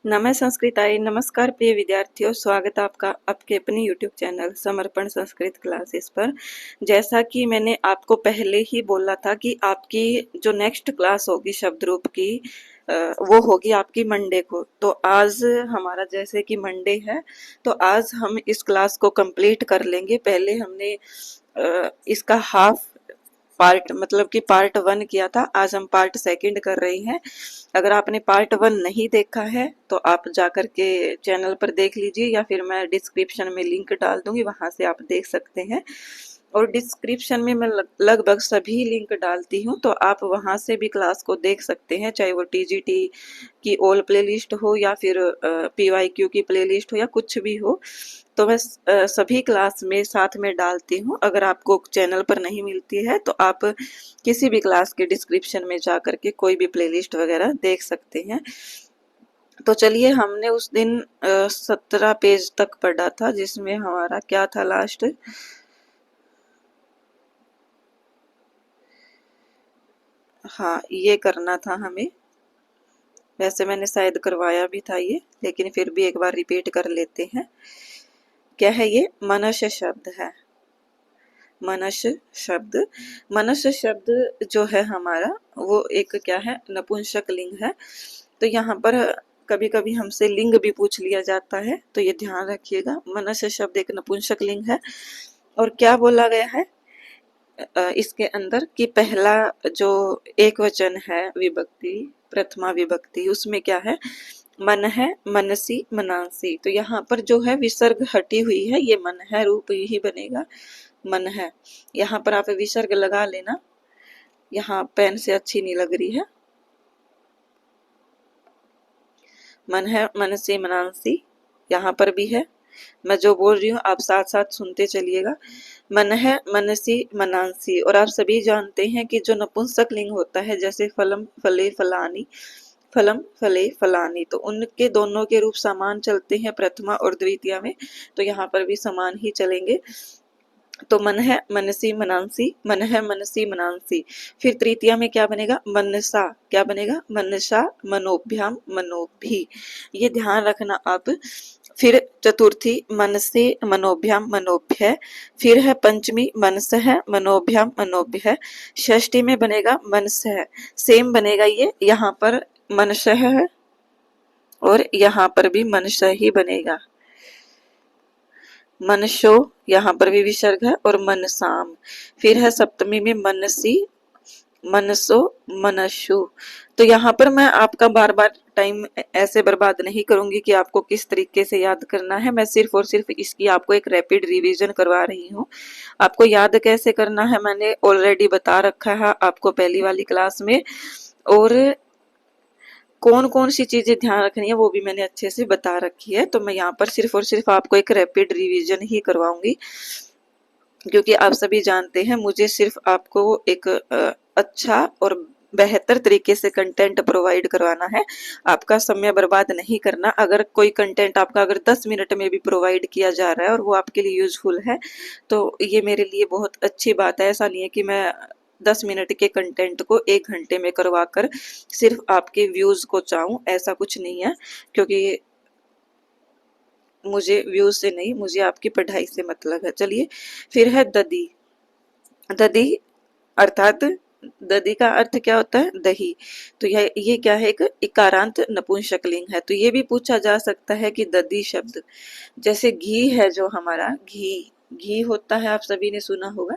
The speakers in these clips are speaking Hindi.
नमः संस्कृताय। नमस्कार प्रिय विद्यार्थियों, स्वागत है आपका आपके अपने यूट्यूब चैनल समर्पण संस्कृत क्लासेस पर। जैसा कि मैंने आपको पहले ही बोला था कि आपकी जो नेक्स्ट क्लास होगी शब्द रूप की वो होगी आपकी मंडे को। तो आज हमारा जैसे कि मंडे है, तो आज हम इस क्लास को कंप्लीट कर लेंगे। पहले हमने इसका हाफ पार्ट मतलब कि पार्ट 1 किया था, आज हम पार्ट 2 कर रहे हैं। अगर आपने पार्ट 1 नहीं देखा है तो आप जाकर के चैनल पर देख लीजिए, या फिर मैं डिस्क्रिप्शन में लिंक डाल दूंगी, वहां से आप देख सकते हैं। और डिस्क्रिप्शन में मैं लगभग सभी लिंक डालती हूँ, तो आप वहां से भी क्लास को देख सकते हैं, चाहे वो टीजीटी की ऑल प्लेलिस्ट हो या फिर पीवाईक्यू की प्लेलिस्ट हो या कुछ भी हो। तो मैं सभी क्लास में साथ में डालती हूँ। अगर आपको चैनल पर नहीं मिलती है तो आप किसी भी क्लास के डिस्क्रिप्शन में जा करके कोई भी प्लेलिस्ट वगैरह देख सकते हैं। तो चलिए, हमने उस दिन 17 पेज तक पढ़ा था, जिसमें हमारा क्या था लास्ट, हाँ ये करना था हमें। वैसे मैंने शायद करवाया भी था ये, लेकिन फिर भी एक बार रिपीट कर लेते हैं। क्या है ये? मनुष्य शब्द है। मनुष्य शब्द, मनुष्य शब्द जो है हमारा, वो एक क्या है, नपुंसक लिंग है। तो यहाँ पर कभी कभी हमसे लिंग भी पूछ लिया जाता है, तो ये ध्यान रखिएगा। मनुष्य शब्द एक नपुंसक लिंग है। और क्या बोला गया है इसके अंदर कि पहला जो एक वचन है विभक्ति, प्रथमा विभक्ति, उसमें क्या है, मन है, मनसी, मनांसी। तो यहाँ पर जो है विसर्ग हटी हुई है, ये मन है रूप ही बनेगा, मन है। यहाँ पर आप विसर्ग लगा लेना, यहाँ पेन से अच्छी नहीं लग रही है। मन है, मनसी, मनांसी, यहाँ पर भी है। मैं जो बोल रही हूँ आप साथ साथ सुनते चलिएगा। मन है, मनसी, मनांसी। और आप सभी जानते हैं कि जो नपुंसक लिंग होता है, जैसे फलम, फले, फलानी, फलम, फले, फलानी, तो उनके दोनों के रूप समान चलते हैं प्रथमा और द्वितीया में, तो यहाँ पर भी समान ही चलेंगे। तो मन है, मनसी, मनांसी, मन है, मनसी, मनांसी। फिर तृतीया में क्या बनेगा? मनसा। क्या बनेगा? मनसा, मनोभ्याम, मनोभी। ये ध्यान रखना आप। फिर चतुर्थी मनसे, मनोभ्याम, मनोभ्य। फिर है पंचमी मनस है, मनोभ्याम, मनोभ्य। षष्ठी में बनेगा मनस है, सेम बनेगा ये, यहाँ पर मनस है और यहाँ पर भी मनस ही बनेगा। मनशो, यहाँ पर भी विसर्ग है, और मनसाम। फिर है सप्तमी में मनसी, मनसो, मनशु। तो यहाँ पर मैं आपका बार बार टाइम ऐसे बर्बाद नहीं करूंगी कि आपको किस तरीके से याद करना है। मैं सिर्फ और सिर्फ इसकी आपको एक रैपिड रिवीजन करवा रही हूँ। आपको याद कैसे करना है मैंने ऑलरेडी बता रखा है आपको पहली वाली क्लास में, और कौन कौन सी चीजें ध्यान रखनी है वो भी मैंने अच्छे से बता रखी है। तो मैं यहाँ पर सिर्फ और सिर्फ आपको एक रैपिड रिवीजन ही करवाऊंगी, क्योंकि आप सभी जानते हैं मुझे सिर्फ आपको एक अच्छा और बेहतर तरीके से कंटेंट प्रोवाइड करवाना है, आपका समय बर्बाद नहीं करना। अगर कोई कंटेंट आपका अगर 10 मिनट में भी प्रोवाइड किया जा रहा है और वो आपके लिए यूजफुल है, तो ये मेरे लिए बहुत अच्छी बात है। ऐसा नहीं है कि मैं 10 मिनट के कंटेंट को 1 घंटे में करवा कर सिर्फ आपके व्यूज को चाहूँ, ऐसा कुछ नहीं है। क्योंकि मुझे व्यूज से नहीं, मुझे आपकी पढ़ाई से मतलब है। चलिए, फिर है ददी। ददी अर्थात, ददी का अर्थ क्या होता है? दही। तो ये क्या है? एक इकारांत नपुंसक लिंग है। तो ये भी पूछा जा सकता है कि ददी शब्द, जैसे घी है जो हमारा, घी, घी होता है, आप सभी ने सुना होगा।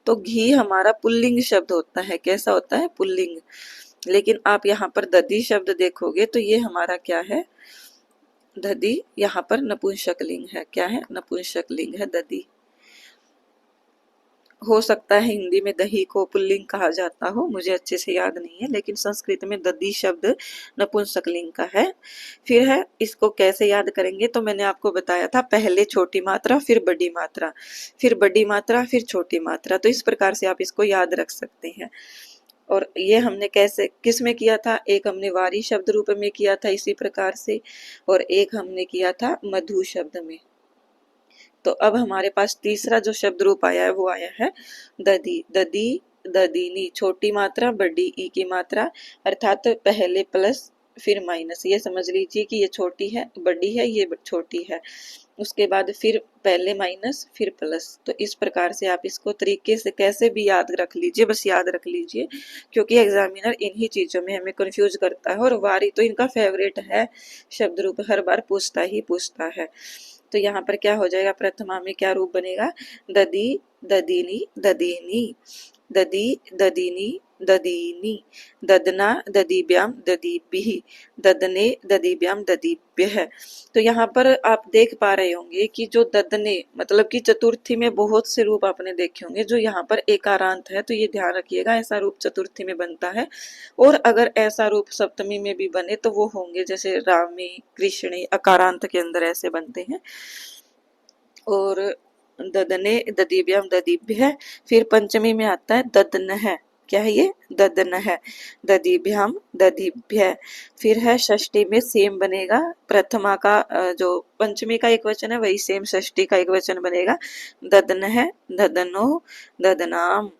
तो घी हमारा पुल्लिंग शब्द होता है। कैसा होता है? पुल्लिंग। लेकिन आप यहाँ पर ददी शब्द देखोगे तो ये हमारा क्या है? ददी यहाँ पर नपुंसक लिंग है। क्या है? नपुंसक लिंग है ददी। हो सकता है हिंदी में दही को पुल्लिंग कहा जाता हो, मुझे अच्छे से याद नहीं है, लेकिन संस्कृत में ददी शब्द नपुंसक लिंग का है। फिर है, इसको कैसे याद करेंगे? तो मैंने आपको बताया था, पहले छोटी मात्रा, फिर बड़ी मात्रा, फिर बड़ी मात्रा, फिर छोटी मात्रा। तो इस प्रकार से आप इसको याद रख सकते हैं। और ये हमने कैसे किस में किया था? एक हमने वारी शब्द रूप में किया था इसी प्रकार से, और एक हमने किया था मधु शब्द में। तो अब हमारे पास तीसरा जो शब्द रूप आया है वो आया है दधी। दधी ददीनी, छोटी मात्रा बड़ी ई की मात्रा, अर्थात पहले प्लस फिर माइनस। ये समझ लीजिए कि ये छोटी है, बड़ी है, ये छोटी है, उसके बाद फिर पहले माइनस फिर प्लस। तो इस प्रकार से आप इसको तरीके से कैसे भी याद रख लीजिए, बस याद रख लीजिए, क्योंकि एग्जामिनर इन्हीं चीजों में हमें कंफ्यूज करता है, और वारी तो इनका फेवरेट है, शब्द रूप हर बार पूछता ही पूछता है। तो यहाँ पर क्या हो जाएगा, प्रथमा में क्या रूप बनेगा, ददी ददीनी ददीनी, ददी ददीनी ददीनी, ददना ददीभ्याम ददीभिः, ददने ददीभ्याम ददीभ्यः। तो यहाँ पर आप देख पा रहे होंगे कि जो ददने मतलब कि चतुर्थी में बहुत से रूप आपने देखे होंगे, जो यहाँ पर एकारांत है, तो ये ध्यान रखिएगा, ऐसा रूप चतुर्थी में बनता है। और अगर ऐसा रूप सप्तमी में भी बने तो वो होंगे जैसे रामी, कृष्णे, अकारांत के अंदर ऐसे बनते हैं। और ददने ददीभ्याम ददीभ्यः, फिर पंचमी में आता है ददनः, क्या है ये, ददनः, ददीभ्याम ददीभ्यः। फिर है षष्ठी में सेम बनेगा, प्रथमा का जो पंचमी का एक वचन है वही सेम षष्ठी का एक वचन बनेगा, ददनः ददनो ददनाम।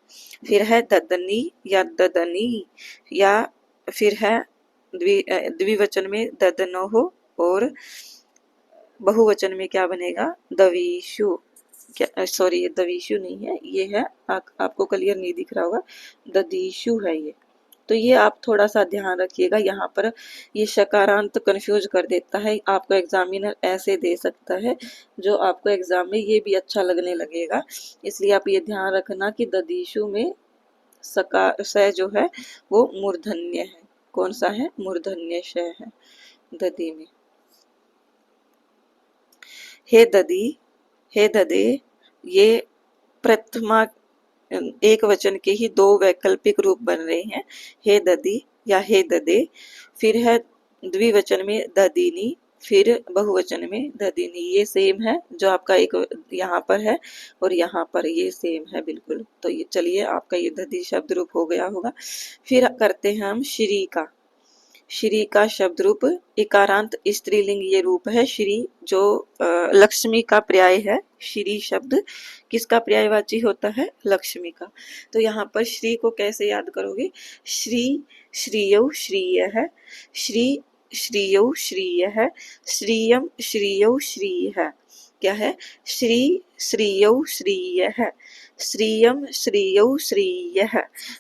फिर है ददनी या ददनी, या फिर है द्विवचन में ददनोः, और बहुवचन में क्या बनेगा, दवीशु। क्या, सॉरी, ये दवीशु नहीं है, ये है आपको क्लियर नहीं दिख रहा होगा, ददीशु है ये। तो ये आप थोड़ा सा ध्यान रखिएगा, यहाँ पर ये शकारांत कंफ्यूज कर देता है, आपको एग्जामिनर ऐसे दे सकता है जो आपको एग्जाम में ये भी अच्छा लगने लगेगा। इसलिए आप ये ध्यान रखना कि ददीशु में सकार स जो है वो मूर्धन्य है। कौन सा है, मूर्धन्य श है ददी में। हे ददी, हे ददे, ये प्रथमा एक वचन के ही दो वैकल्पिक रूप बन रहे हैं, हे ददी या हे ददे। फिर है द्विवचन में ददीनी, फिर बहुवचन में ददीनी। ये सेम है जो आपका एक यहाँ पर है और यहाँ पर ये सेम है बिल्कुल। तो ये चलिए आपका ये ददी शब्द रूप हो गया होगा। फिर करते हैं हम श्री का। श्री का शब्द रूप इकारांत स्त्रीलिंग ये रूप है श्री, जो लक्ष्मी का पर्याय है। श्री शब्द किसका पर्यायवाची होता है, लक्ष्मी का। तो यहाँ पर श्री को कैसे याद करोगे, श्री श्रीयौ श्रीयः, श्री श्रीयौ श्रीयः, श्रियम श्रीयौ श्रीयः, क्या है, श्री श्रीयौ श्रीयः, श्रियम श्रीयौ श्रीयः।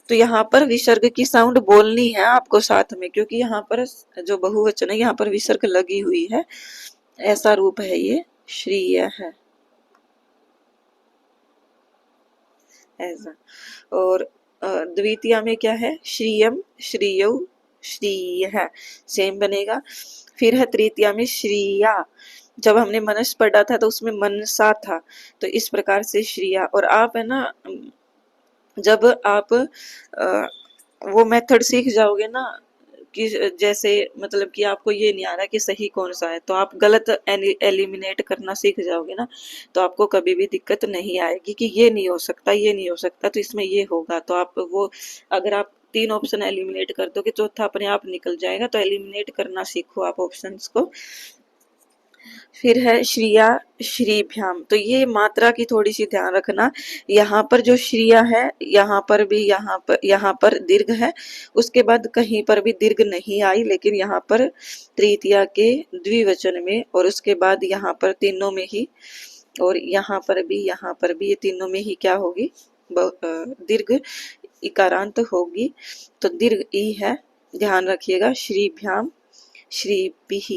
तो यहाँ पर विसर्ग की साउंड बोलनी है आपको साथ में, क्योंकि यहाँ पर जो बहुवचन है यहाँ पर विसर्ग लगी हुई है, ऐसा रूप है ये श्रीय है ऐसा। और द्वितीया में क्या है, श्रियम श्रीयौ श्रीयः, सेम बनेगा। फिर है तृतीया में श्रिया, जब हमने मनस पढ़ा था तो उसमें मनसा था, तो इस प्रकार से श्रिया। और आप है ना, जब आप वो मेथड सीख जाओगे ना कि जैसे मतलब कि आपको ये नहीं आ रहा कि सही कौन सा है, तो आप गलत एलिमिनेट करना सीख जाओगे ना, तो आपको कभी भी दिक्कत नहीं आएगी कि ये नहीं हो सकता, ये नहीं हो सकता, तो इसमें ये होगा। तो आप वो अगर आप 3 ऑप्शन एलिमिनेट कर दोगे, चौथा अपने आप निकल जाएगा। तो एलिमिनेट करना सीखो आप ऑप्शंस को। फिर है श्रिया श्रीभ्याम, तो ये मात्रा की थोड़ी सी ध्यान रखना। यहाँ पर जो श्रिया है, यहाँ पर भी यहाँ पर दीर्घ है, उसके बाद कहीं पर भी दीर्घ नहीं आई, लेकिन यहाँ पर तृतीया के द्विवचन में, और उसके बाद यहाँ पर तीनों में ही, और यहाँ पर भी ये तीनों में ही क्या होगी, दीर्घ इकारांत होगी। तो दीर्घ ई है, ध्यान रखिएगा। श्रीभ्याम श्रीभिः,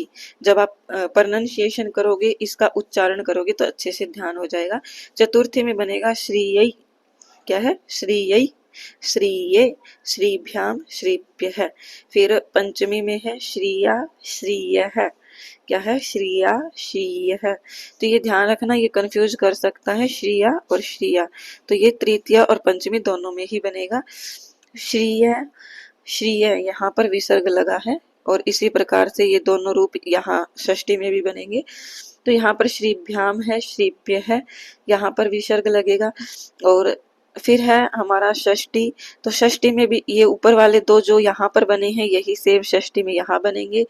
जब आप प्रोनाउंसिएशन करोगे, इसका उच्चारण करोगे तो अच्छे से ध्यान हो जाएगा। चतुर्थी में बनेगा श्रीयै, क्या है, श्रीयै श्रीये, श्रीभ्याम श्रीभ्यः। फिर पंचमी में है श्रिया श्रीयः, क्या है, श्रिया श्रीयः। तो ये ध्यान रखना, ये कंफ्यूज कर सकता है श्रिया और श्रिया। तो ये तृतीया और पंचमी दोनों में ही बनेगा। श्रीय श्रीय यहाँ पर विसर्ग लगा है, और इसी प्रकार से ये दोनों रूप यहाँ षष्ठी में भी बनेंगे। तो यहाँ पर श्रीभ्याम है, श्रीभ्य है, यहाँ पर विसर्ग लगेगा। और फिर है हमारा षष्ठी, तो षष्ठी में भी ये ऊपर वाले दो जो यहाँ पर बने हैं यही सेम षष्ठी में यहाँ बनेंगे,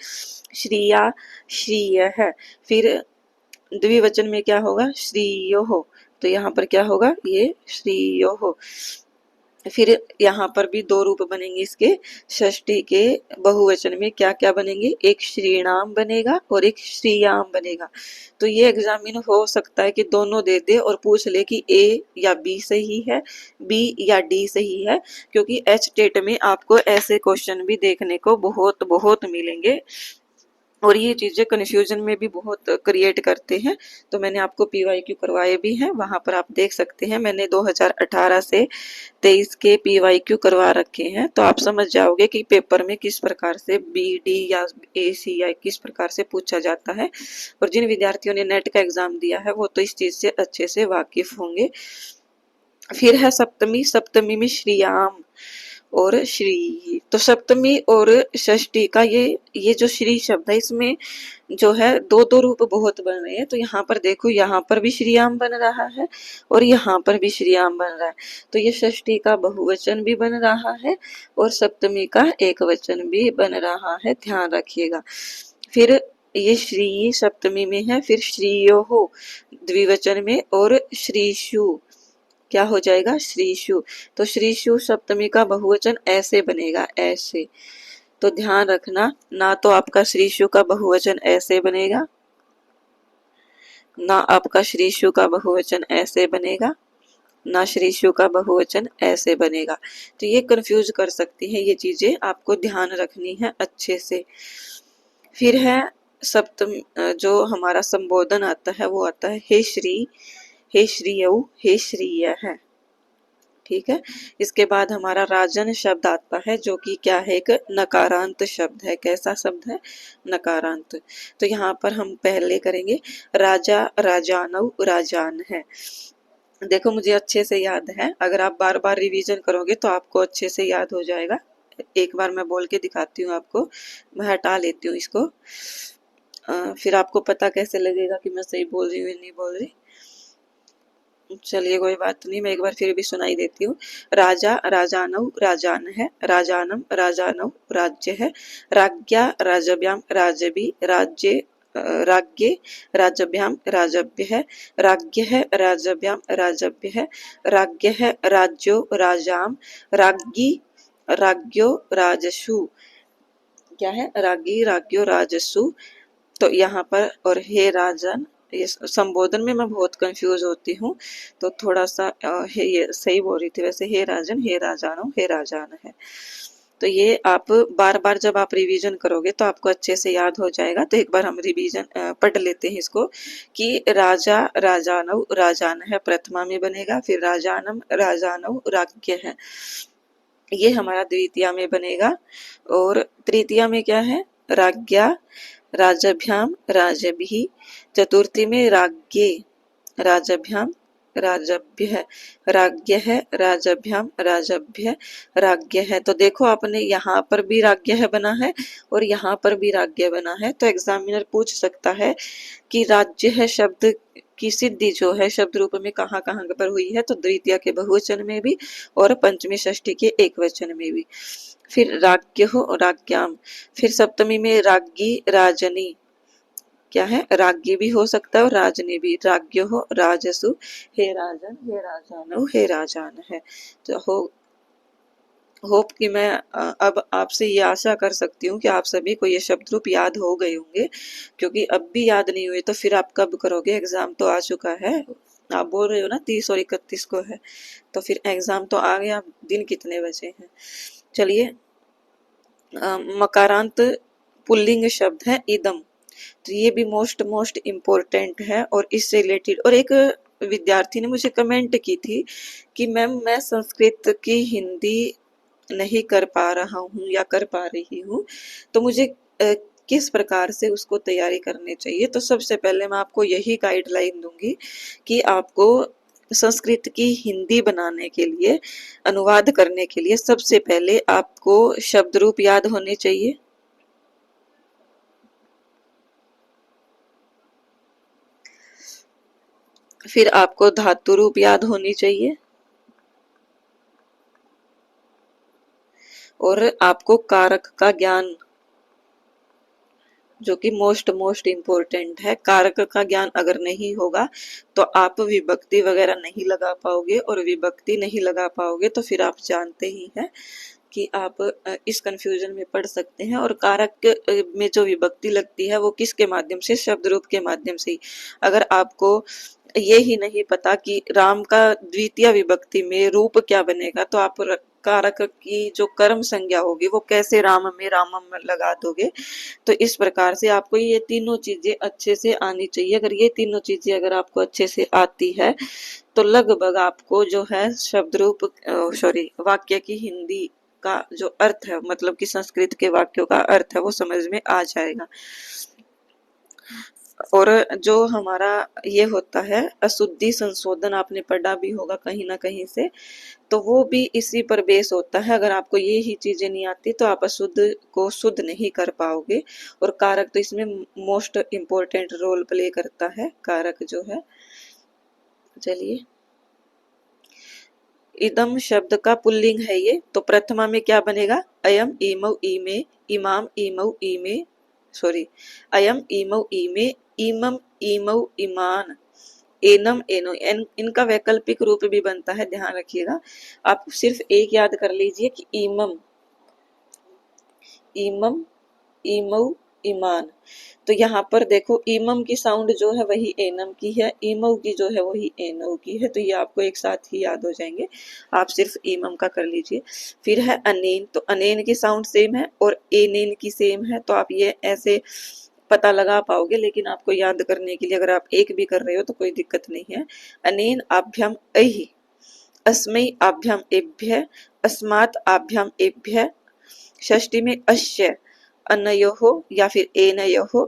श्रिया श्रीय है। फिर द्विवचन में क्या होगा, श्रीयो हो, तो यहाँ पर क्या होगा, ये श्रीयो हो। फिर यहाँ पर भी दो रूप बनेंगे इसके षष्ठी के बहुवचन में। क्या क्या बनेंगे, एक श्रीणाम बनेगा और एक श्रीयाम बनेगा। तो ये एग्जामिन हो सकता है कि दोनों दे दे और पूछ ले कि ए या बी सही है, बी या डी सही है, क्योंकि एच टेट में आपको ऐसे क्वेश्चन भी देखने को बहुत बहुत मिलेंगे और ये चीजें कंफ्यूजन में भी बहुत क्रिएट करते हैं। तो मैंने आपको पीवाईक्यू करवाए भी हैं, वहां पर आप देख सकते हैं। मैंने 2018 से 23 के पीवाईक्यू करवा रखे हैं, तो आप समझ जाओगे कि पेपर में किस प्रकार से बी डी या ए सी या किस प्रकार से पूछा जाता है। और जिन विद्यार्थियों ने नेट का एग्जाम दिया है वो तो इस चीज से अच्छे से वाकिफ होंगे। फिर है सप्तमी। सप्तमी में श्रीयाम और श्री। तो सप्तमी और षष्ठी का ये जो श्री शब्द है, इसमें जो है दो दो रूप बहुत बन रहे हैं। तो यहाँ पर देखो, यहाँ पर भी श्रीयाम बन रहा है और यहाँ पर भी श्रीयाम बन रहा है। तो ये षष्ठी का बहुवचन भी बन रहा है और सप्तमी का एक वचन भी बन रहा है, ध्यान रखिएगा। फिर ये श्री सप्तमी में है, फिर श्रीयो हो द्विवचन में और श्रीशु क्या हो जाएगा, श्रीशु। तो श्रीशु सप्तमी का बहुवचन ऐसे बनेगा, ऐसे। तो ध्यान रखना, ना तो आपका श्रीशु का बहुवचन ऐसे बनेगा, ना आपका श्रीशु का बहुवचन ऐसे बनेगा, ना श्रीशु का बहुवचन ऐसे बनेगा। तो ये कंफ्यूज कर सकती है, ये चीजें आपको ध्यान रखनी है अच्छे से। फिर है सप्तमी, जो हमारा संबोधन आता है वो आता है हे श्री, हे श्रीयऊ, हे श्रीय है, ठीक है। इसके बाद हमारा राजन शब्द आता है, जो कि क्या है, एक नकारांत शब्द है। कैसा शब्द है, नकारांत। तो यहाँ पर हम पहले करेंगे राजा, राजानव, राजान है। देखो मुझे अच्छे से याद है, अगर आप बार बार रिवीजन करोगे तो आपको अच्छे से याद हो जाएगा। एक बार मैं बोल के दिखाती हूँ आपको, मैं हटा लेती हूँ इसको, फिर आपको पता कैसे लगेगा कि मैं सही बोल रही हूँ या नहीं बोल रही। चलिए कोई बात नहीं, मैं एक बार फिर भी सुनाई देती हूँ। राजा, राजानव, राजान है, राजानम, राजानव, राज्य है, राज्ञा, राजभ्याम, राजभी, राज्य, राज्ञे, राजभ्याम, राजभ्य है, राज्ञ है, राजभ्याम, राजभ्य है, राज्ञ है, राज्यो, राजाम, राज्ञी, राज्ञो, राजसु, क्या है, राज्ञी, राज्ञो, राजसु। तो यहाँ पर और हे राजन, ये संबोधन में मैं बहुत कंफ्यूज होती हूँ, तो थोड़ा सा ये सही बोल रही थी वैसे, हे राजन, हे राजानो, हे राजान है। तो ये आप बार बार जब आप रिवीजन करोगे तो आपको अच्छे से याद हो जाएगा। तो एक बार हम रिवीजन पढ़ लेते हैं इसको, कि राजा, राजानव, राजान है प्रथमा में बनेगा, फिर राजानम, राजानव, राज्ञ है, ये हमारा द्वितीया में बनेगा। और तृतीया में क्या है, राज्ञा, राजभ्याम, राजभिः। चतुर्थी में राज्ञे, राजभ्याम, राजभ्य है, राज्ञ है, राजभ्याम, राजभ्य, राज्ञ है। तो देखो आपने यहाँ पर भी राज्ञ है बना है और यहाँ पर भी राज्ञ बना है। तो एग्जामिनर पूछ सकता है कि राज्य है शब्द की सिद्धि जो है शब्द रूप में कहाँ कहाँ पर हुई है, तो द्वितीय के बहुवचन में भी और पंचमी षष्ठी के एक वचन में भी। फिर राज्ञ हो, राज्ञाम। फिर सप्तमी में राज्ञी, राजनी, क्या है, राज्ञी भी हो सकता है और राजनी भी। राज्ञ हो, राजसु, हे राजन, हे राजानो, हे राजान है। तो होप कि मैं अब आपसे ये आशा कर सकती हूँ कि आप सभी को ये शब्द रूप याद हो गए होंगे, क्योंकि अब भी याद नहीं हुए तो फिर आप कब करोगे, एग्जाम तो आ चुका है। आप बोल रहे हो ना 30 और 31 को है, तो फिर एग्जाम तो आ गया, दिन कितने बचे हैं। चलिए, मकारांत पुल्लिंग शब्द है इदम, तो ये भी मोस्ट इम्पोर्टेंट है। और इससे रिलेटेड और एक विद्यार्थी ने मुझे कमेंट की थी कि मैम मैं संस्कृत की हिंदी नहीं कर पा रहा हूँ या कर पा रही हूँ, तो मुझे किस प्रकार से उसको तैयारी करनी चाहिए। तो सबसे पहले मैं आपको यही गाइडलाइन दूंगी कि आपको संस्कृत की हिंदी बनाने के लिए, अनुवाद करने के लिए सबसे पहले आपको शब्द रूप याद होने चाहिए। फिर आपको धातु रूप याद होनी चाहिए और आपको कारक का ज्ञान जो कि मोस्ट इम्पोर्टेंट है। कारक का ज्ञान अगर नहीं होगा तो आप विभक्ति वगैरह नहीं लगा पाओगे, और विभक्ति नहीं लगा पाओगे तो फिर आप जानते ही हैं कि आप इस कंफ्यूजन में पड़ सकते हैं। और कारक में जो विभक्ति लगती है वो किसके माध्यम से? शब्द रूप के माध्यम से ही। अगर आपको ये ही नहीं पता कि राम का द्वितीय विभक्ति में रूप क्या बनेगा, तो आप कारक की जो कर्म संज्ञा होगी वो कैसे राम में रामम में लगा दोगे। तो इस प्रकार से आपको ये तीनों चीजें अच्छे से आनी चाहिए। अगर ये तीनों चीजें अगर आपको अच्छे से आती है तो लगभग आपको जो है शब्द रूप सॉरी वाक्य की हिंदी का जो अर्थ है, मतलब कि संस्कृत के वाक्यों का अर्थ है, वो समझ में आ जाएगा। और जो हमारा ये होता है अशुद्धि संशोधन, आपने पढ़ा भी होगा कहीं ना कहीं से, तो वो भी इसी पर बेस होता है। अगर आपको ये ही चीजें नहीं आती तो आप अशुद्ध को शुद्ध नहीं कर पाओगे। और कारक तो इसमें मोस्ट इम्पोर्टेंट रोल प्ले करता है, कारक जो है। चलिए, इदम शब्द का पुल्लिंग है ये, तो प्रथमा में क्या बनेगा? अयम इमौ इमे, इमाम इमौ इमे, सॉरी अयम इमौ इमे, इमम इमौ इमान, एनम एनो, इनका वैकल्पिक रूप भी बनता है, ध्यान रखिएगा। आप सिर्फ एक याद कर लीजिए कि इमम, इमम, इमौ, ईमान। तो यहाँ पर देखो इमम की साउंड जो है वही एनम की है, इमौ की जो है वही एनौ की है, तो ये आपको एक साथ ही याद हो जाएंगे। आप सिर्फ इमम का कर लीजिए। फिर है अनेन, तो अनेन की साउंड सेम है और एनेन की सेम है, तो आप ये ऐसे पता लगा पाओगे। लेकिन आपको याद करने के लिए अगर आप एक भी कर रहे हो तो कोई दिक्कत नहीं है। अनेन आभ्याम ऐहि, अस्मै आभ्याम एभ्य, अस्मात् आभ्याम एभ्य, षष्ठी में अश्य, अनयोः या फिर एनयोः,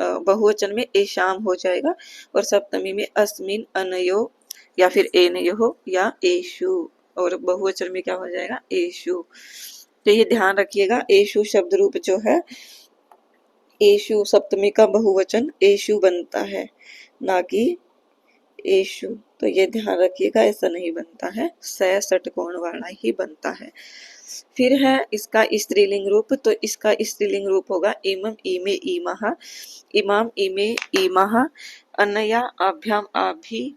बहुवचन में एशाम हो जाएगा। और सप्तमी में अस्मिन, अनयो या फिर एनयोः या एषु, और बहुवचन में क्या हो जाएगा? एषु। तो ये ध्यान रखिएगा, एषु शब्द रूप जो है, एषु सप्तमी का बहुवचन एषु बनता है, ना कि एषु। तो ये ध्यान रखिएगा, ऐसा नहीं बनता है, स षटकोण वाला ही बनता है। फिर है इसका स्त्रीलिंग रूप, तो इसका स्त्रीलिंग रूप होगा इमम इमे इमः, इमाम इमे इमः, अनया आभ्याम आभि,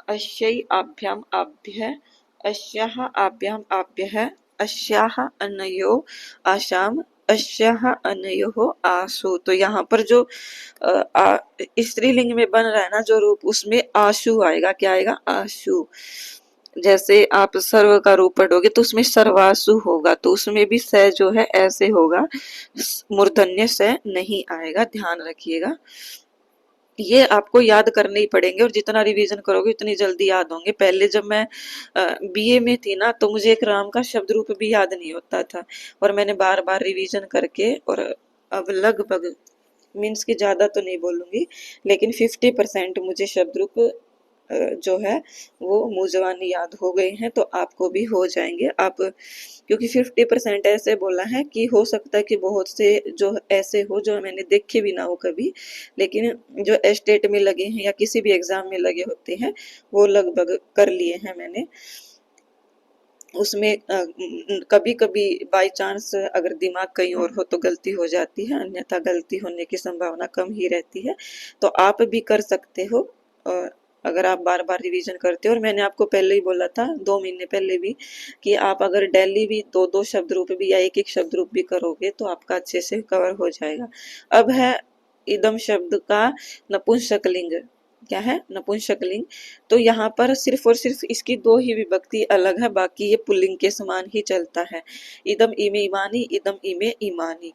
अश्यै आभ्याम आभ्यः, अस्याः आभ्याम आभ्यः, अस्याः अनयो आशाम, अस्याः अनयोः आशु। तो यहाँ पर जो स्त्रीलिंग में बन रहा है ना जो रूप, उसमें आशु आएगा। क्या आएगा? आशु। जैसे आप सर्व का रूप पढ़ोगे तो उसमें सर्वासु होगा, तो उसमें भी स जो है ऐसे होगा, मूर्धन्य स नहीं आएगा, ध्यान रखिएगा। ये आपको याद करने ही पड़ेंगे, और जितना रिवीजन करोगे उतनी जल्दी याद होंगे। पहले जब मैं बीए में थी ना, तो मुझे एक राम का शब्द रूप भी याद नहीं होता था, और मैंने बार बार रिवीजन करके, और अब लगभग मीन्स की ज्यादा तो नहीं बोलूंगी, लेकिन 50% मुझे शब्द रूप जो है वो मुंह जबानी याद हो गए हैं, तो आपको भी हो जाएंगे। आप क्योंकि 50% ऐसे बोला है कि हो सकता है कि बहुत से जो ऐसे हो जो मैंने देखे भी ना हो कभी, लेकिन जो स्टेट में लगे हैं या किसी भी एग्जाम में लगे होते हैं वो लगभग कर लिए हैं मैंने। उसमें कभी कभी बाई चांस अगर दिमाग कहीं और हो तो गलती हो जाती है, अन्यथा गलती होने की संभावना कम ही रहती है। तो आप भी कर सकते हो अगर आप बार बार रिवीजन करते हो। और मैंने आपको पहले ही बोला था 2 महीने पहले भी कि आप अगर डेली भी दो दो शब्द रूप भी या एक एक शब्द रूप भी करोगे तो आपका अच्छे से कवर हो जाएगा। अब है इदम शब्द का नपुंसकलिंग। क्या है? नपुंसकलिंग। तो यहाँ पर सिर्फ और सिर्फ इसकी दो ही विभक्ति अलग है, बाकी ये पुल्लिंग के समान ही चलता है। इदम इमे इमानी, इदम इमे इमानी।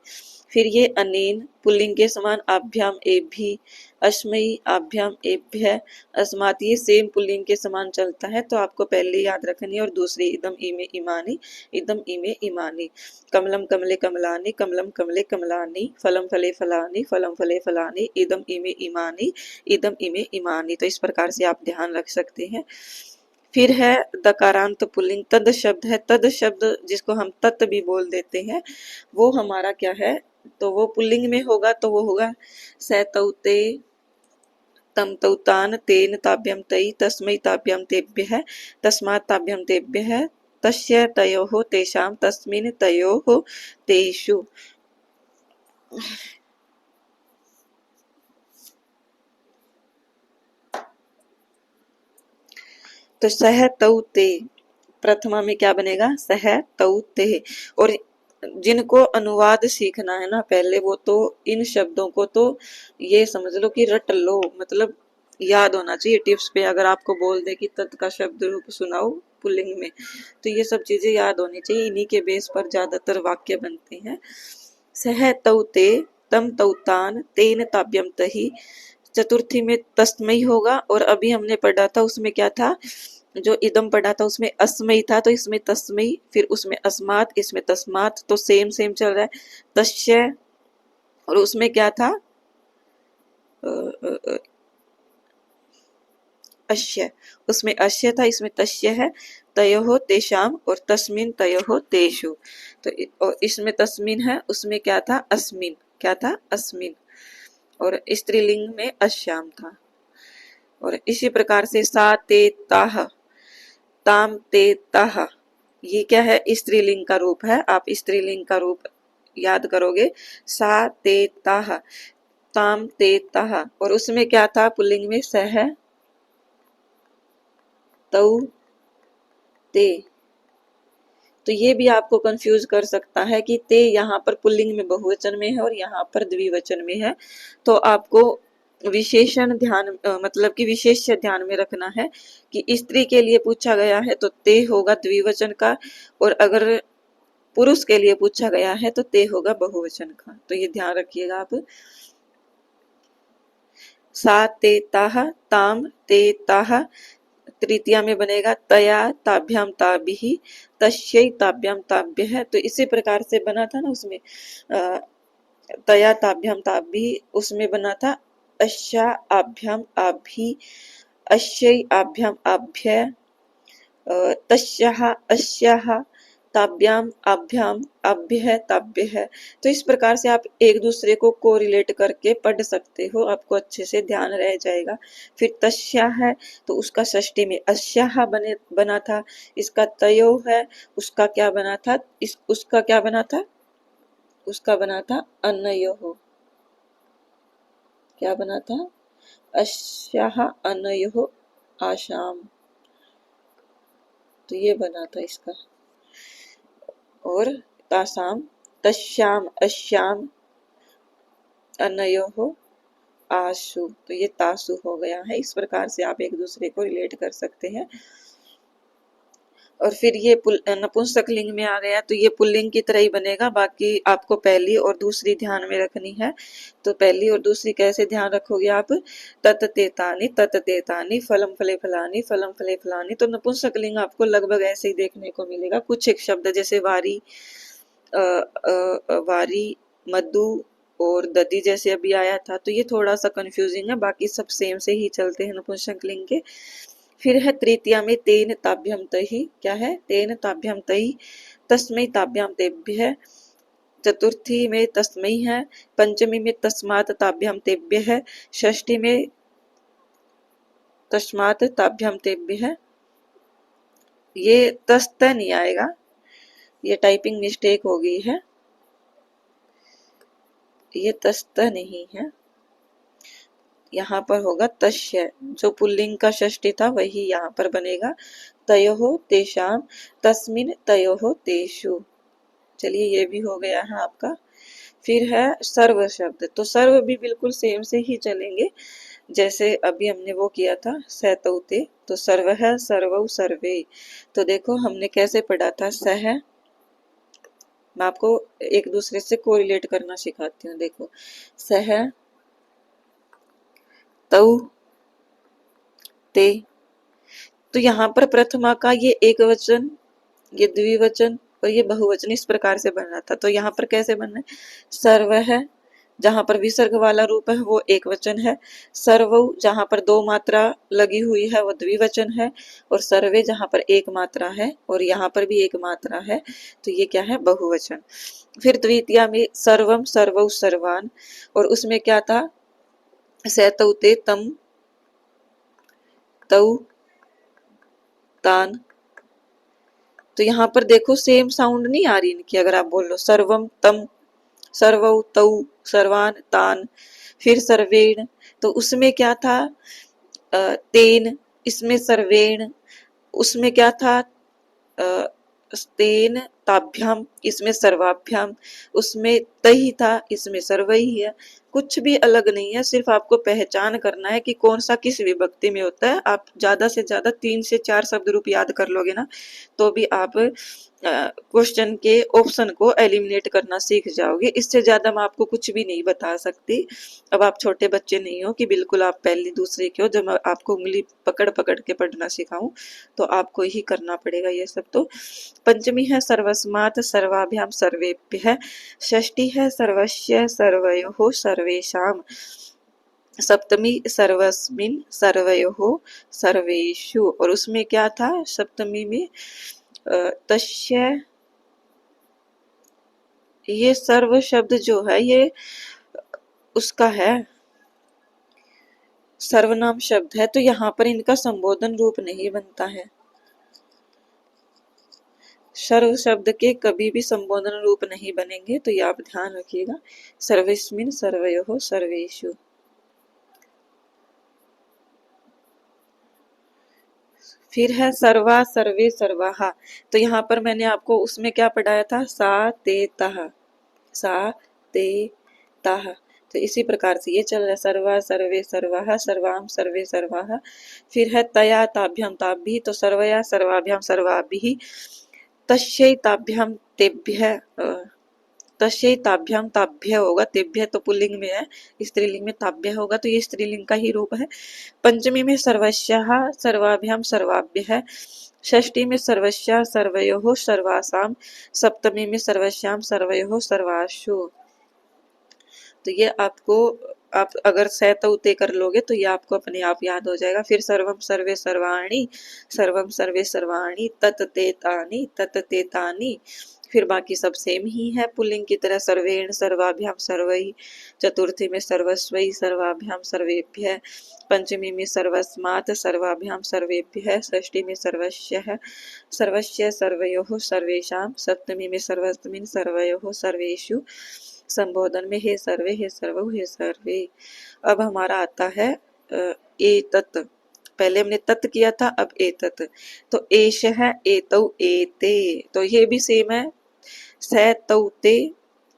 फिर ये अनेन पुल्लिंग के समान, आभ्याम एभि, अस्मयी आभ्याम एभ्य, अस्मात्, ये सेम पुल्लिंग के समान चलता है, तो आपको पहले याद रखनी है। और दूसरी इदम इमे इमानी, इदम इमे इमानी। कमलम कमले कमलानि, कमलम कमले कमलानि, फलम फले फलानि, फलम फले फलानि, इदम इमे इमानी, इदम इमे इमानी। तो इस प्रकार से आप ध्यान रख सकते हैं। फिर है दकारांत पुल्लिंग, तद शब्द है। तद शब्द जिसको हम तत् भी बोल देते हैं, वो हमारा क्या है? तो वो पुल्लिंग में होगा, तो वो होगा सैतौते, तम तौतान, तेन ताभ्यम तई, तस्मै ताभ्यम तेभ्यः, तस्मात् ताभ्यम तेभ्यः, तस्य तयोः तेषां, तस्मिन् तयोः तेषु। तो सह तौ ते, प्रथमा में क्या बनेगा, सह तौ ते। और जिनको अनुवाद सीखना है ना पहले, वो तो इन शब्दों को तो ये समझ लो कि रट लो, मतलब याद होना चाहिए टिप्स पे। अगर आपको बोल दे कि तत् का शब्द रूप सुनाओ पुल्लिंग में, तो ये सब चीजें याद होनी चाहिए, इन्हीं के बेस पर ज्यादातर वाक्य बनते हैं। सह तौ ते, तम तौ तान, तेन ताभ्यम तहि। चतुर्थी में तस्मै होगा, और अभी हमने पढ़ा था उसमें क्या था, जो इदम पढ़ा था उसमें अस्मै था, तो इसमें तस्मै, फिर उसमें अस्मात, इसमें तस्मात, तो सेम सेम चल रहा है। तस्य, और उसमें क्या था, अश्य, उसमें अश्य था, इसमें तस्य है। तयोः तेषाम, और तस्मिन तयोः तेषु, तो और इसमें तस्मिन है, उसमें क्या था, अस्मिन, क्या था, अस्मिन, और स्त्रीलिंग में अश्याम था। और इसी प्रकार से सा ते ताह, ताम ते ताह, ये क्या है, स्त्रीलिंग का रूप है। आप स्त्रीलिंग का रूप याद करोगे, सा ते ताह, ताम ते ताह, और उसमें क्या था पुल्लिंग में, सह तौ ते। तो ये भी आपको कंफ्यूज कर सकता है कि ते यहाँ पर पुल्लिंग में बहुवचन में है और यहाँ पर द्विवचन में है। तो आपको विशेषण ध्यान मतलब कि विशेष ध्यान में रखना है कि स्त्री के लिए पूछा गया है तो ते होगा द्विवचन का, और अगर पुरुष के लिए पूछा गया है तो ते होगा बहुवचन का। तो ये ध्यान रखिएगा आप। सा ते ताह, ताम ते ताह, तृतीया में बनेगा तया ताभ्याम ताभिः, तस्यै ताभ्याम ताभ्यः। तो इसी प्रकार से बना था ना उसमें, तया ताभ्याम ताभिः, उसमें बना था अस्या आभ्याम आभि, अस्यै आभ्याम आभ्य, तस्याः अस्याः, ताभ्याम आभ्याम आभ्यः ताभ्यः। तो इस प्रकार से आप एक दूसरे को कोरिलेट करके पढ़ सकते हो, आपको अच्छे से ध्यान रह जाएगा। फिर तस्या है, तो उसका षष्ठी में अस्याः बना था। इसका तयो है, उसका क्या बना था, उसका क्या बना था, उसका बना था अनयोः, क्या बना था, अस्याः अनयोः आशाम, तो ये बना था इसका। और तासाम, तस्याम अस्याम अनयोः आशु, तो ये तासु हो गया है। इस प्रकार से आप एक दूसरे को रिलेट कर सकते हैं। और फिर ये नपुंसक लिंग में आ गया, तो ये पुल्लिंग की तरह ही बनेगा। बाकी आपको पहली और दूसरी ध्यान में रखनी है। तो पहली और दूसरी कैसे ध्यान रखोगे आप, तत तेतानी फलम फले फलानी, फलम फले फलानी। तो नपुंसक लिंग आपको लगभग ऐसे ही देखने को मिलेगा। कुछ एक शब्द जैसे वारी, वारी, मधु और दधी जैसे अभी आया था, तो ये थोड़ा सा कंफ्यूजिंग है, बाकी सब सेम से ही चलते हैं नपुंसक लिंग के। फिर है तृतीया में तेन ताभ्यम तहि, क्या है, तेन ताभ्यम तहि, तस्मै ताभ्याम तेभ्यः। चतुर्थी में तस्मै है, पंचमी में तस्मात् ताभ्याम तेभ्यः, षष्ठी में तस्मात् ताभ्याम तेभ्यः। ये तस्त नहीं आएगा, ये टाइपिंग मिस्टेक हो गई है, ये तस्त नहीं है, यहाँ पर होगा तस्य। जो पुल्लिंग का षष्ठी था वही यहाँ पर बनेगा। तयोः तेषाम, तस्मिन तयोः तेषु। चलिए ये भी हो गया है आपका। फिर है सर्व शब्द, तो सर्व भी बिल्कुल सेम से ही चलेंगे जैसे अभी हमने वो किया था सहतौते। तो सर्व है, सर्वौ सर्वे। तो देखो हमने कैसे पढ़ा था, सह, मैं आपको एक दूसरे से कोरिलेट करना सिखाती हूँ। देखो सह, तौ, ते। तो यहाँ पर प्रथमा का ये एक वचन, ये द्विवचन और ये बहुवचन इस प्रकार से बन रहा था। तो यहाँ पर कैसे बनना है, सर्व है, जहां पर विसर्ग वाला रूप है वो एक वचन है। सर्वौ जहां पर दो मात्रा लगी हुई है वो द्विवचन है। और सर्वे जहां पर एक मात्रा है और यहाँ पर भी एक मात्रा है, तो ये क्या है, बहुवचन। फिर द्वितीया में सर्वम सर्वौ सर्वान, और उसमें क्या था, सहतौते तम तौ तान। तो यहाँ पर देखो सेम साउंड नहीं आ रही इनकी, अगर आप बोल लो सर्वम तम, सर्वौ तौ सर्वान तान, फिर सर्वेण, तो उसमें क्या था तेन, इसमें सर्वेण, उसमें क्या था, स्तेन ताभ्याम, इसमें सर्वाभ्याम, उसमें तही था, इसमें सर्वही है। कुछ भी अलग नहीं है, सिर्फ आपको पहचान करना है कि कौन सा किस विभक्ति में होता है। आप ज्यादा से ज्यादा 3 से 4 शब्द रूप याद कर लोगे ना, तो भी आप क्वेश्चन के ऑप्शन को एलिमिनेट करना सीख जाओगे। इससे ज्यादा मैं आपको कुछ भी नहीं बता सकती। अब आप छोटे बच्चे नहीं हो कि बिल्कुल आप पहली दूसरे के हो, जब मैं आपको उंगली पकड़ पकड़ के पढ़ना सिखाऊं तो आपको ही करना पड़ेगा ये सब। तो पंचमी है सर्वस्मात् सर्वाभ्याम सर्वेभ्यः, षष्ठी है सर्वस्य सर्वयोः सर्वेषाम्, सप्तमी सर्वस्मिन् सर्वयोः सर्वेषु। और उसमें क्या था सप्तमी में, तस्य, ये सर्व शब्द जो है ये उसका है, सर्वनाम शब्द है, तो यहाँ पर इनका संबोधन रूप नहीं बनता है। सर्व शब्द के कभी भी संबोधन रूप नहीं बनेंगे, तो ये आप ध्यान रखिएगा। सर्वेस्मिन् सर्वयोः सर्वेषु। फिर है सर्वा सर्वे सर्वाहा, तो यहाँ पर मैंने आपको उसमें क्या पढ़ाया था, सा ते तः, सा ते तः। तो इसी प्रकार से ये चल रहा है, सर्वा सर्वे सर्वाः सर्वाम सर्वे सर्वाः। फिर है तया ताभ्याम ताभ्यः, तो सर्वया सर्वाभ्याम सर्वाभिः, तस्यै ताभ्याम तेभ्यः, तस्यै ताभ्याम ताभ्य होगा, तेभ्य तो पुल्लिंग में है, स्त्रीलिंग में ताभ्य होगा, तो ये स्त्रीलिंग का ही रूप है। पंचमी में सर्वस्याः सर्वाभ्याम सर्वाभ्यः, षष्ठी में सर्वस्या सर्वयोः सर्वासाम, सप्तमी में सर्वस्याम सर्वयोः सर्वासु। तो ये आपको, आप अगर सहतौते कर लोगे तो ये आपको अपने आप याद हो जाएगा। फिर सर्वम सर्वे सर्वाणी, सर्वम सर्वे सर्वाणी, तत्तेतानि तत्तेतानि। फिर बाकी सब सेम ही है पुल्लिंग की तरह, सर्वेण सर्वाभ्याम सर्वैः, चतुर्थी में सर्वस्वैः सर्वाभ्याम सर्वेभ्यः, पंचमी में सर्वस्मात् सर्वाभ्याम सर्वेभ्यः, षष्ठी में सर्वस्यः सर्वस्य सर्वयोः सर्वेषां, सप्तमी में सर्वस्मिन् सर्वयोः सर्वेषु, संबोधन में हे सर्वे हे सर्वो हे सर्वे। अब हमारा आता है एतत्, पहले हमने तत् किया था, अब एतत्। तो एष है एतौ एते, तो ये भी सेम है, स तौ ते,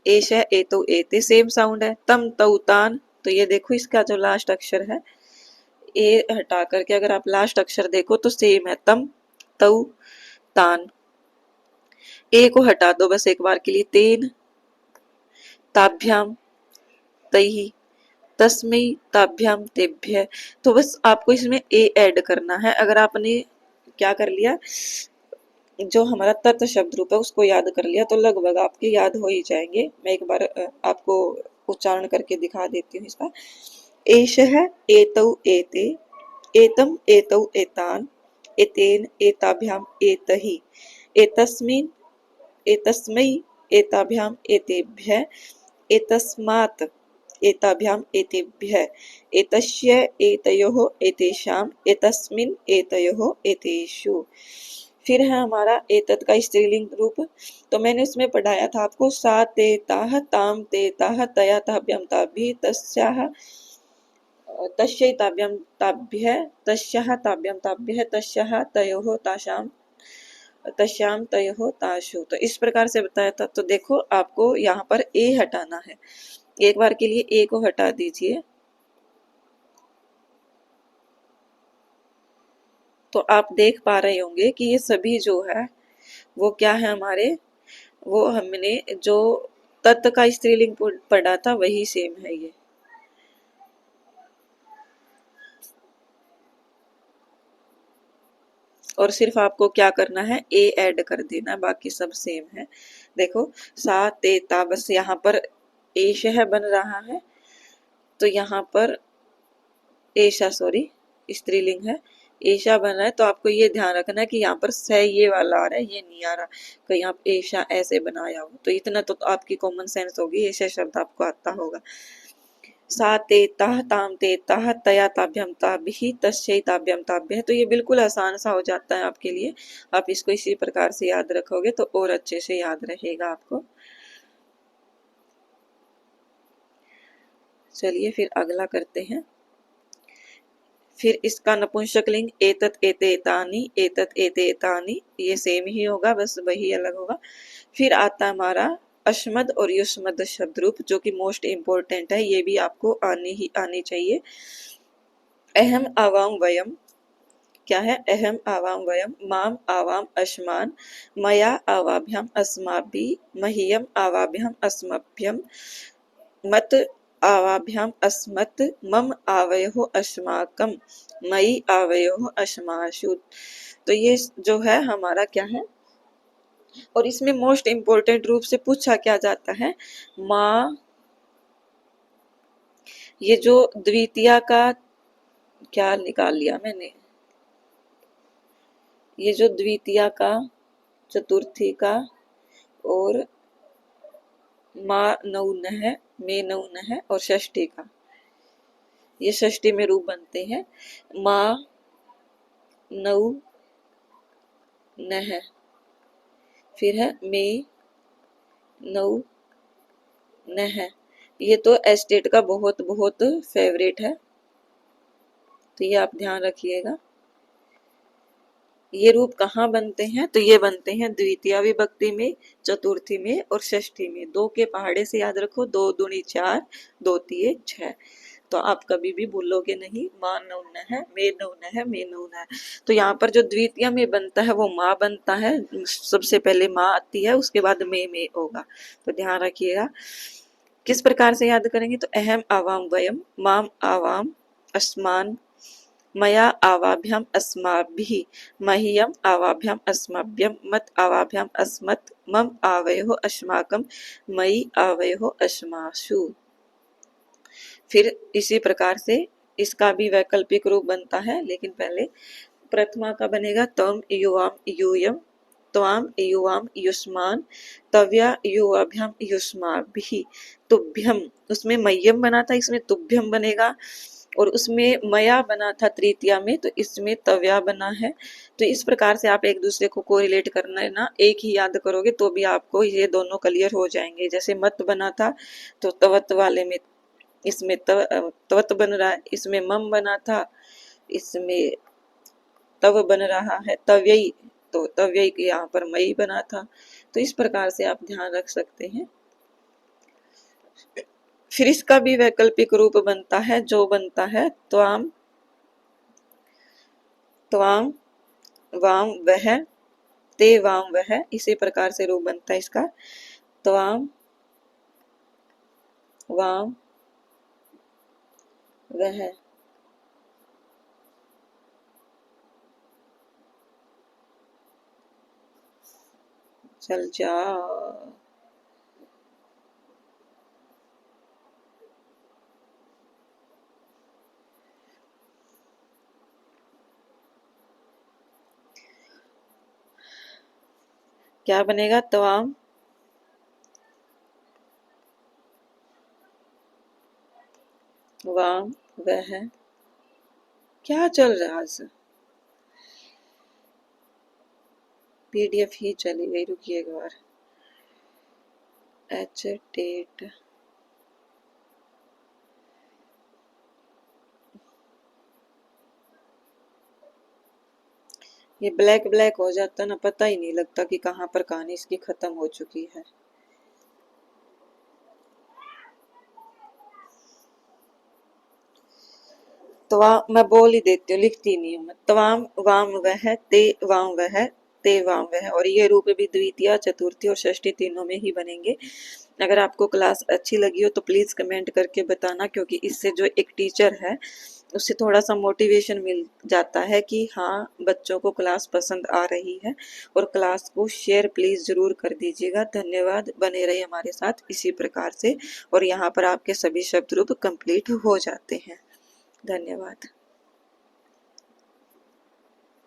एष है एतौ एते, सेम साउंड है। तम तौ तान, तो ये देखो इसका जो लास्ट अक्षर है, ए हटा करके अगर आप लास्ट अक्षर देखो तो सेम है, तम तौ तान। ए को हटा दो बस एक बार के लिए, तेन ताभ्याम तैः, तस्मै ताभ्याम तेभ्य। तो बस आपको इसमें ए ऐड करना है। अगर आपने क्या कर लिया, जो हमारा तत् शब्द रूप है उसको याद कर लिया, तो लगभग आपके याद हो ही जाएंगे। मैं एक बार आपको उच्चारण करके दिखा देती हूँ इसका। एषः एतौ एते, एतम एतौ एतान, एतेन एताभ्याम एतहि, एतस्मिन् एतस्मै एताभ्याम एतेभ्यः, एतस्मात् एताभ्याम एतेभ्यः, एतस्य एतयोः एतेषां, एतस्मिन् एतयोः एतेषु। फिर है हमारा एतत् का स्त्रीलिंग रूप, तो मैंने उसमें पढ़ाया था आपको, सा ते ताः ताम ते ताः तया ताभ्याम ताभिः, तस्याः तस्यै ताभ्याम ताभ्यः, तस्याः ताभ्याम ताभ्यः, तस्याः तयोः तासां, तस्याम तयोः तासु। तो इस प्रकार से बताया था। तो देखो आपको यहाँ पर ए हटाना है, एक बार के लिए ए को हटा दीजिए, तो आप देख पा रहे होंगे कि ये सभी जो है वो क्या है हमारे, वो हमने जो तत् का स्त्रीलिंग पढ़ा था वही सेम है ये। और सिर्फ आपको क्या करना है, ए ऐड कर देना, बाकी सब सेम है। देखो सा ते ता, बस यहाँ पर एश है बन रहा है, तो यहाँ पर एशा, सॉरी स्त्रीलिंग है, एशा बन रहा है, तो आपको ये ध्यान रखना है कि यहाँ पर स ये वाला आ रहा है, ये नहीं आ रहा, कहीं आप एशा ऐसे बनाया हो। तो इतना तो आपकी कॉमन सेंस होगी, ऐसा शब्द आपको आता होगा। सा ते ताः ताम ते ताः तया ताभ्याम ताभिः, तस्यै ताभ्याम ताभ्यः। तो ये बिल्कुल आसान सा हो जाता है आपके लिए। आप इसको इसी प्रकार से याद रखोगे तो और अच्छे से याद रहेगा आपको। चलिए फिर अगला करते हैं। फिर इसका नपुंसकलिंग एतत् एतेतानि, एतत् एतेतानि, ये सेम ही होगा, बस वही अलग होगा। फिर आता है हमारा अश्मद और युष्मद शब्द रूप, जो कि मोस्ट इम्पोर्टेंट है, ये भी आपको आनी चाहिए। अहम आवाम वयम, क्या है? अहम आवाम वयम, माम आवाम अस्मान, मया आवाभ्याम अस्माभिः, मह्यम आवाभ्याम अस्मभ्यम, मत आवाभ्याम अस्मत्, मम आवयोः अस्माकम, मयि आवयोः अस्मासु। तो ये जो है हमारा क्या है, और इसमें मोस्ट इम्पोर्टेंट रूप से पूछा क्या जाता है, माँ, ये जो द्वितीया का क्या निकाल लिया मैंने, ये जो द्वितीया का, चतुर्थी का और माँ नौन है, मे नौन है और षष्ठी का, ये षष्ठी में रूप बनते हैं। माँ नौ न है, फिर है मे नौ न है। ये तो एस्टेट का बहुत बहुत फेवरेट है, तो ये आप ध्यान रखिएगा। ये रूप कहाँ बनते हैं, तो ये बनते हैं द्वितीया विभक्ति में, चतुर्थी में और षष्ठी में। दो के पहाड़े से याद रखो, 2 दूनी 4, 2 तिये 6, तो आप कभी भी भूलोगे नहीं। माँ नौन है, मे नौन है, मे नौन है। तो यहाँ पर जो द्वितीया में बनता है वो माँ बनता है, सबसे पहले माँ आती है, उसके बाद मे होगा, तो ध्यान रखिएगा। किस प्रकार से याद करेंगे, तो अहम आवाम वयम, माम आवाम अस्मान, मया आवाभ्याम अस्माभिः, मह्यम आवाभ्याम अस्मभ्यम, मत आवाभ्याम अस्मत्, मम आवयोः अस्माकं, मयि आवयोः अस्मासु। फिर इसी प्रकार से इसका भी वैकल्पिक रूप बनता है, लेकिन पहले प्रथमा का बनेगा तम युवाम यूयम, त्वाम युवाम युष्मान, तव्या युवाभ्याम युष्माभिः, तुभ्यम, उसमें मह्यम बना था, इसमें तुभ्यम बनेगा, और उसमें मया बना था तृतीया में, तो इसमें तव्या बना है। तो इस प्रकार से आप एक दूसरे को कोरिलेट करना है ना, एक ही याद करोगे तो भी आपको ये दोनों क्लियर हो जाएंगे। जैसे मत बना था तो तवत वाले में इसमें तवत बन रहा है, इसमें मम बना था, इसमें तव बन रहा है, तव्यई, तो तव्यई यहाँ पर मई बना था। तो इस प्रकार से आप ध्यान रख सकते हैं। फिर इसका भी वैकल्पिक रूप बनता है, जो बनता है त्वाम, त्वाम वाम वह, ते वाम वह, इसी प्रकार से रूप बनता है इसका, त्वाम वाम वह। चल जा, क्या बनेगा, त्वाम वाम वह। क्या चल रहा है, पीडीएफ ही चली गई, रुकिए एक बार। एच डेट, ये ब्लैक ब्लैक हो जाता ना, पता ही नहीं लगता कि कहाँ पर कहानी इसकी खत्म हो चुकी है। मैं बोल ही देती हूँ, लिखती नहीं हूँ मैं। त्वाम वाम वह, ते वाम वह, ते वाम वह, और ये रूप भी द्वितीय, चतुर्थी और षष्ठी तीनों में ही बनेंगे। अगर आपको क्लास अच्छी लगी हो तो प्लीज कमेंट करके बताना, क्योंकि इससे जो एक टीचर है उससे थोड़ा सा मोटिवेशन मिल जाता है कि हाँ बच्चों को क्लास पसंद आ रही है। और क्लास को शेयर प्लीज जरूर कर दीजिएगा। धन्यवाद, बने रहिए हमारे साथ इसी प्रकार से, और यहाँ पर आपके सभी शब्द रूप कंप्लीट हो जाते हैं। धन्यवाद।